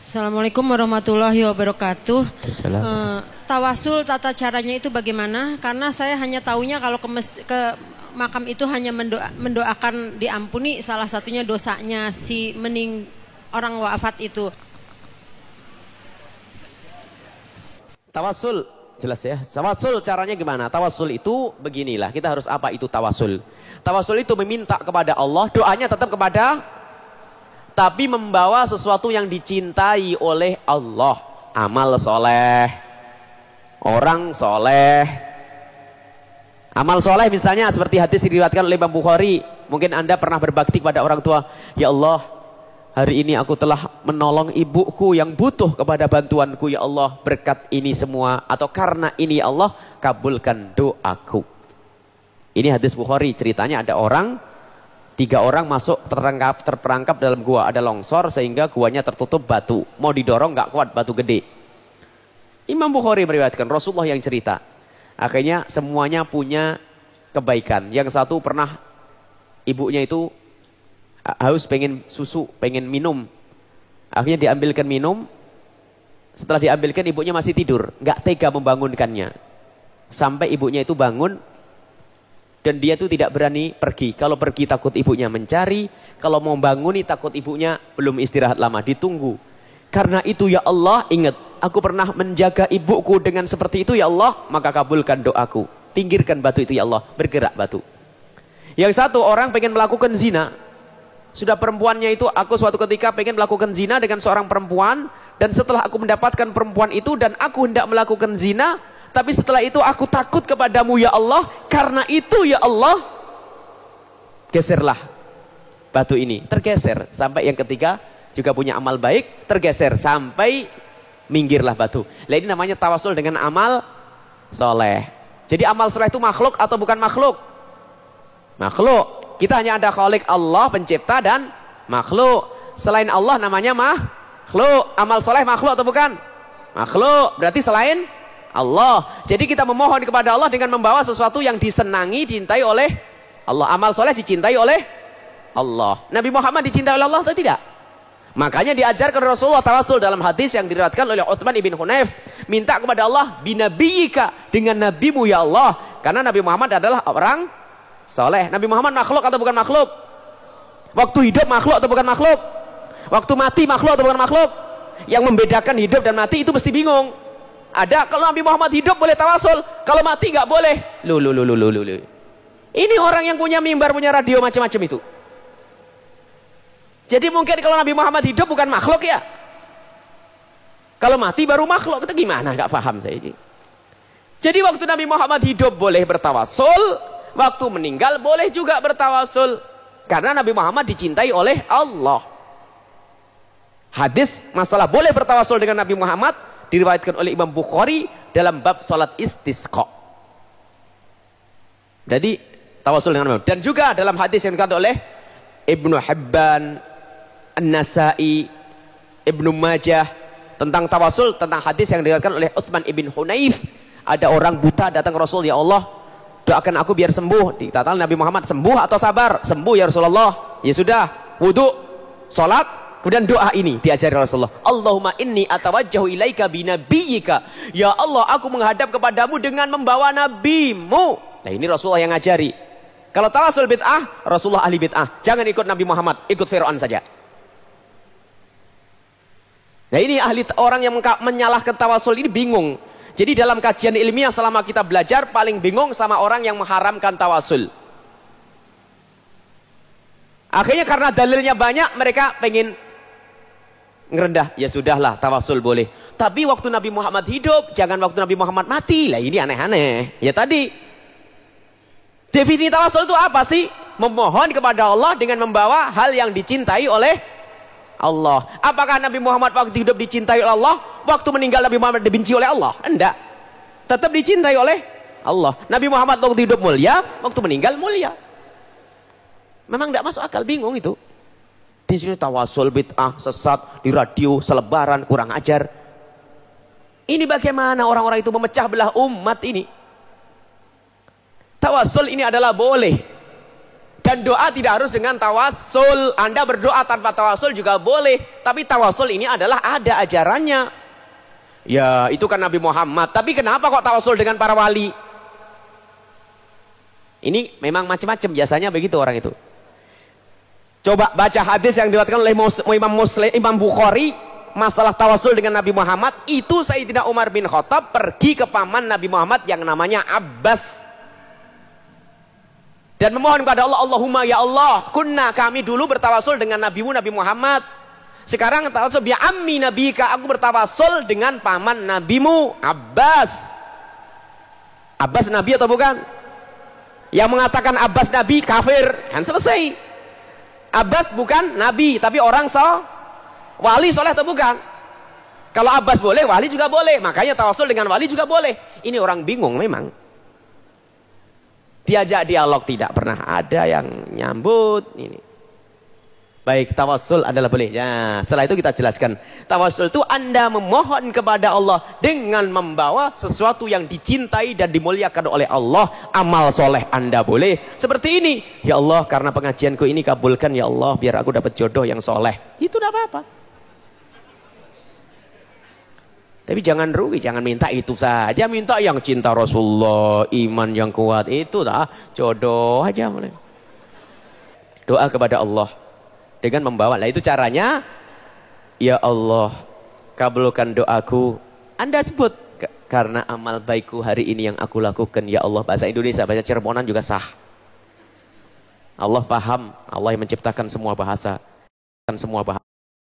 Assalamualaikum warahmatullahi wabarakatuh. Tawasul tata caranya itu bagaimana? Karena saya hanya tahunya kalau ke makam itu hanya mendoakan diampuni salah satunya dosanya si orang wafat itu. Tawasul, jelas ya. Tawasul caranya gimana? Tawasul itu beginilah. Kita harus apa itu tawasul? Tawasul itu meminta kepada Allah, doanya tetap kepada, tapi membawa sesuatu yang dicintai oleh Allah. Amal soleh, orang soleh. Amal soleh misalnya seperti hadis diriwayatkan oleh Imam Bukhari. Mungkin Anda pernah berbakti kepada orang tua. Ya Allah, hari ini aku telah menolong ibuku yang butuh kepada bantuanku. Ya Allah, berkat ini semua, atau karena ini ya Allah, kabulkan doaku. Ini hadis Bukhari. Ceritanya ada orang, 3 orang masuk terperangkap dalam gua. Ada longsor sehingga guanya tertutup batu. Mau didorong nggak kuat, batu gede. Imam Bukhari meriwayatkan, Rasulullah yang cerita. Akhirnya semuanya punya kebaikan. Yang satu pernah ibunya itu haus, pengen susu, pengen minum. Akhirnya diambilkan minum. Setelah diambilkan ibunya masih tidur. Nggak tega membangunkannya. Sampai ibunya itu bangun. Dan dia itu tidak berani pergi. Kalau pergi takut ibunya mencari. Kalau mau banguni takut ibunya belum istirahat lama. Ditunggu. Karena itu ya Allah, ingat. Aku pernah menjaga ibuku dengan seperti itu ya Allah. Maka kabulkan doaku. Pinggirkan batu itu ya Allah. Bergerak batu. Yang satu orang pengen melakukan zina. Sudah perempuannya itu, aku suatu ketika pengen melakukan zina dengan seorang perempuan. Dan setelah aku mendapatkan perempuan itu dan aku hendak melakukan zina. Tapi setelah itu aku takut kepadamu ya Allah. Karena itu ya Allah. Geserlah batu ini. Tergeser. Sampai yang ketiga juga punya amal baik. Tergeser. Sampai minggirlah batu. Nah, ini namanya tawasul dengan amal soleh. Jadi amal soleh itu makhluk atau bukan makhluk? Makhluk. Kita hanya ada khalik Allah, pencipta dan makhluk. Selain Allah namanya makhluk. Amal soleh makhluk atau bukan? Makhluk. Berarti selain Allah. Jadi kita memohon kepada Allah dengan membawa sesuatu yang disenangi, dicintai oleh Allah. Amal soleh dicintai oleh Allah. Nabi Muhammad dicintai oleh Allah atau tidak? Makanya diajarkan Rasulullah tawasul dalam hadis yang diriwayatkan oleh Utsman ibn Hunayf. Minta kepada Allah, binabiyika, dengan nabimu ya Allah. Karena Nabi Muhammad adalah orang soleh. Nabi Muhammad makhluk atau bukan makhluk? Waktu hidup makhluk atau bukan makhluk? Waktu mati makhluk atau bukan makhluk? Yang membedakan hidup dan mati itu mesti bingung. Ada, kalau Nabi Muhammad hidup boleh tawasul, kalau mati nggak boleh. Ini orang yang punya mimbar, punya radio, macam-macam itu. Jadi mungkin kalau Nabi Muhammad hidup bukan makhluk ya. Kalau mati baru makhluk, itu gimana? Nggak paham saya ini. Jadi waktu Nabi Muhammad hidup boleh bertawasul, waktu meninggal boleh juga bertawasul. Karena Nabi Muhammad dicintai oleh Allah. Hadis masalah boleh bertawasul dengan Nabi Muhammad diriwayatkan oleh Imam Bukhari dalam bab salat istisqa. Jadi tawasul dengan Nabi. Dan juga dalam hadis yang dikatakan oleh Ibnu Hibban, An-Nasai, Ibnu Majah tentang tawasul, tentang hadis yang diriwayatkan oleh Utsman ibn Hunayf. Ada orang buta datang ke Rasul, ya Allah, doakan aku biar sembuh. Dikatakan Nabi Muhammad, sembuh atau sabar? Sembuh ya Rasulullah. Ya sudah, wudu, salat. Kemudian doa ini diajari Rasulullah. Allahumma inni atawajjahu ilaika binabiyyika. Ya Allah, aku menghadap kepadamu dengan membawa nabimu. Nah, ini Rasulullah yang ngajari. Kalau tawasul bid'ah, Rasulullah ahli bid'ah. Jangan ikut Nabi Muhammad, ikut Fir'aun saja. Nah, ini ahli orang yang menyalahkan tawasul ini bingung. Jadi dalam kajian ilmiah selama kita belajar, paling bingung sama orang yang mengharamkan tawasul. Akhirnya karena dalilnya banyak, mereka pengen ngerendah. Ya sudahlah, tawasul boleh. Tapi waktu Nabi Muhammad hidup, jangan waktu Nabi Muhammad mati. Lah ini aneh-aneh. Ya tadi. Definisi tawasul itu apa sih? Memohon kepada Allah dengan membawa hal yang dicintai oleh Allah. Apakah Nabi Muhammad waktu hidup dicintai oleh Allah? Waktu meninggal Nabi Muhammad dibenci oleh Allah? Enggak. Tetap dicintai oleh Allah. Nabi Muhammad waktu hidup mulia, waktu meninggal mulia. Memang enggak masuk akal, bingung itu. Di sini tawasul bid'ah, sesat, di radio, selebaran, kurang ajar. Ini bagaimana orang-orang itu memecah belah umat ini? Tawasul ini adalah boleh. Dan doa tidak harus dengan tawasul. Anda berdoa tanpa tawasul juga boleh. Tapi tawasul ini adalah ada ajarannya. Ya, itu kan Nabi Muhammad. Tapi kenapa kok tawasul dengan para wali? Ini memang macam-macam. Biasanya begitu orang itu. Coba baca hadis yang diriwayatkan oleh Imam Bukhari. Masalah tawasul dengan Nabi Muhammad. Itu Sayyidina Umar bin Khattab pergi ke paman Nabi Muhammad yang namanya Abbas. Dan memohon kepada Allah, Allahumma ya Allah, kunna, kami dulu bertawasul dengan nabimu Nabi Muhammad. Sekarang tawasul bi ammi nabika, aku bertawasul dengan paman nabimu Abbas. Abbas nabi atau bukan? Yang mengatakan Abbas nabi kafir, kan selesai. Abbas bukan nabi, tapi orang wali soleh atau bukan? Kalau Abbas boleh, wali juga boleh. Makanya tawasul dengan wali juga boleh. Ini orang bingung memang. Diajak dialog tidak pernah ada yang nyambut ini. Baik, tawasul adalah boleh. Ya, setelah itu kita jelaskan. Tawasul itu Anda memohon kepada Allah dengan membawa sesuatu yang dicintai dan dimuliakan oleh Allah. Amal soleh Anda boleh. Seperti ini. Ya Allah, karena pengajianku ini kabulkan ya Allah, biar aku dapat jodoh yang soleh. Itu tidak apa-apa. Tapi jangan rugi, jangan minta itu saja, minta yang cinta Rasulullah, iman yang kuat, itu dah jodoh aja boleh. Doa kepada Allah dengan membawa, lah itu caranya. Ya Allah, kabulkan doaku. Anda sebut karena amal baikku hari ini yang aku lakukan, ya Allah. Bahasa Indonesia, bahasa Cirebonan juga sah. Allah paham, Allah yang menciptakan semua bahasa,